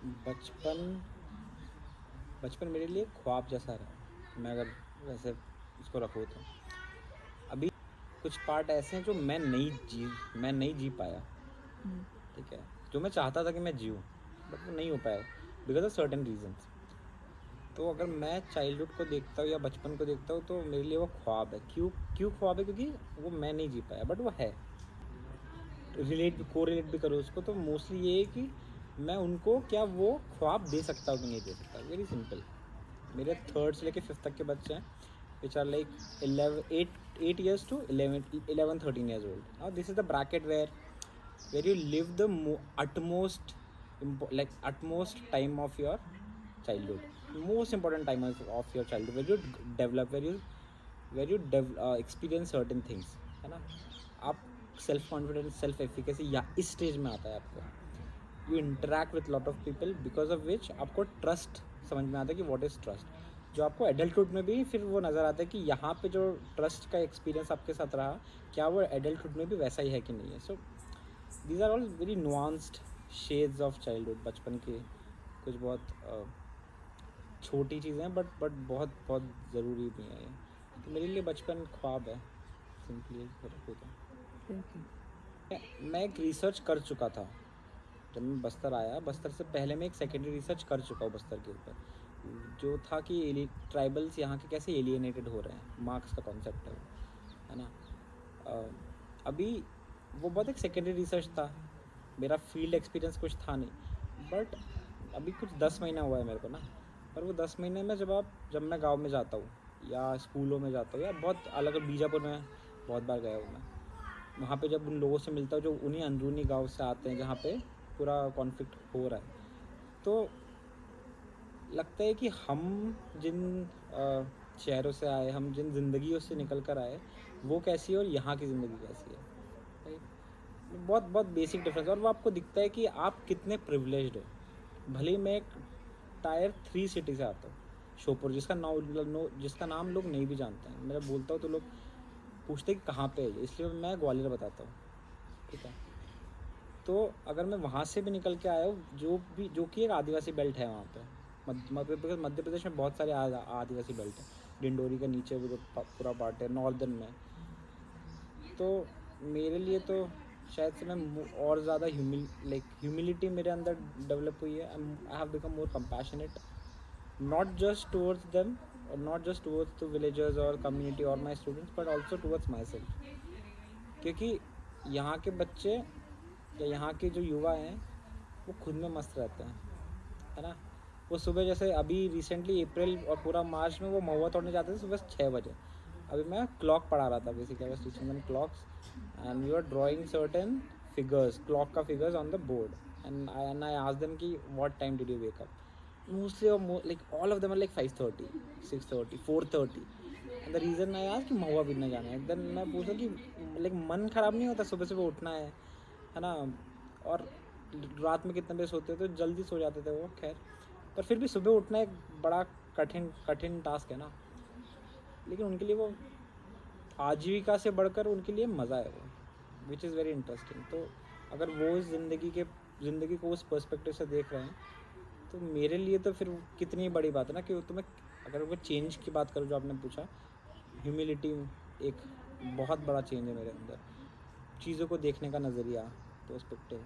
बचपन बचपन मेरे लिए ख्वाब जैसा रहा, मैं अगर वैसे इसको रखूँ तो। अभी कुछ पार्ट ऐसे हैं जो मैं नहीं जी पाया, ठीक है, जो मैं चाहता था कि मैं जीऊँ, बट वो नहीं हो पाया बिकॉज ऑफ सर्टेन रीजंस। तो अगर मैं चाइल्डहुड को देखता हूँ या बचपन को देखता हूँ तो मेरे लिए वो ख्वाब है। क्यों क्यों ख्वाब है? क्योंकि वो मैं नहीं जी पाया, बट वो है। कोरिलेट भी करो उसको तो मोस्टली ये है कि मैं उनको क्या वो ख्वाब दे सकता हूँ कि नहीं दे सकता। Very simple. मेरे थर्ड से लेके फिफ्थ तक के बच्चे हैं which are like 8 years to 11 13 years old. Now this is the bracket where you live the utmost time of your childhood, most important time of your childhood, where you develop, experience certain things, है ना। आप self confidence, self efficacy या इस stage में आता है आपको। You interact with lot of people because of which आपको ट्रस्ट समझ में आता है कि व्हाट इज़ ट्रस्ट, जो आपको एडल्टहुड में भी फिर वो नज़र आता है कि यहाँ पे जो ट्रस्ट का एक्सपीरियंस आपके साथ रहा, क्या वो एडल्टहुड में भी वैसा ही है कि नहीं है। So these are all very nuanced shades of childhood. बचपन के कुछ बहुत छोटी चीज़ें हैं, बट बहुत बहुत ज़रूरी भी हैं ये। तो मेरे लिए बचपन ख्वाब है, सिंपली रखो तो। मैं एक रिसर्च कर चुका था जब मैं बस्तर आया। बस्तर से पहले मैं एक सेकेंडरी रिसर्च कर चुका हूँ बस्तर के ऊपर, जो था कि ट्राइबल्स यहाँ के कैसे एलिएनेटेड हो रहे हैं, मार्क्स का कॉन्सेप्ट है वो, है ना। अभी वो बहुत एक सेकेंडरी रिसर्च था, मेरा फील्ड एक्सपीरियंस कुछ था नहीं। बट अभी कुछ 10 महीना हुआ है मेरे को ना। पर वो 10 महीने में जब मैं गांव में जाता हूँ या स्कूलों में जाता हूँ या बहुत अलग, बीजापुर में बहुत बार गया हूँ मैं, वहाँ पे जब उन लोगों से मिलता हूँ जो उन्हीं अंदरूनी गांव से आते हैं जहाँ पे पूरा कॉन्फ्लिक्ट हो रहा है, तो लगता है कि हम जिन शहरों से आए, हम जिन ज़िंदगियों से निकल कर आए, वो कैसी है और यहाँ की ज़िंदगी कैसी है, राइट। बहुत बहुत बेसिक डिफरेंस। और वो आपको दिखता है कि आप कितने प्रिविलेज्ड हो। भले ही मैं एक Tier 3 सिटी से आता हूँ, श्योपुर, जिसका नाम लोग नहीं भी जानते हैं। मैं बोलता हूँ तो लोग पूछते हैं कि कहाँ पे है, इसलिए मैं ग्वालियर बताता हूँ, ठीक है। तो अगर मैं वहाँ से भी निकल के आया हूँ, जो कि एक आदिवासी बेल्ट है वहाँ पे, मध्य प्रदेश में बहुत सारे आदिवासी बेल्ट हैं। डिंडोरी का नीचे वो जो पूरा पार्ट है नॉर्दर्न में। तो मेरे लिए तो शायद से मैं और ज़्यादा ह्यूमिलिटी मेरे अंदर डेवलप हुई है। I have become more compassionate, not just towards them or not just towards the villagers or community or my students, but also towards myself। क्योंकि यहाँ के बच्चे या यहाँ के जो युवा हैं वो खुद में मस्त रहते हैं, है ना। वो सुबह जैसे अभी रिसेंटली अप्रैल और पूरा मार्च में वो महुआ तोड़ने जाते थे सुबह 6 बजे। अभी मैं क्लॉक पढ़ा रहा था, basically I was teaching them clocks and we are drawing certain figures, clock का figures on the board, and I asked them कि what time did you wake up. Mostly like all of them are like 5:30 6:30 4:30। And the reason I asked कि महुआ बीनने जाना है। Then मैं पूछा कि लाइक मन ख़राब नहीं होता सुबह सुबह उठना है ना। और रात में कितने बजे सोते थे, तो जल्दी सो जाते थे वो, खैर। पर फिर भी सुबह उठना एक बड़ा कठिन कठिन टास्क है ना। लेकिन उनके लिए वो आजीविका से बढ़कर उनके लिए मज़ा है वो, विच इज़ वेरी इंटरेस्टिंग। तो अगर वो इस ज़िंदगी को उस पर्सपेक्टिव से देख रहे हैं, तो मेरे लिए तो फिर कितनी बड़ी बात है ना कि तो मैं, अगर वो चेंज की बात करूँ जो आपने पूछा, ह्यूमिलिटी एक बहुत बड़ा चेंज है मेरे अंदर, चीज़ों को देखने का नज़रिया, पर्सपेक्टिव।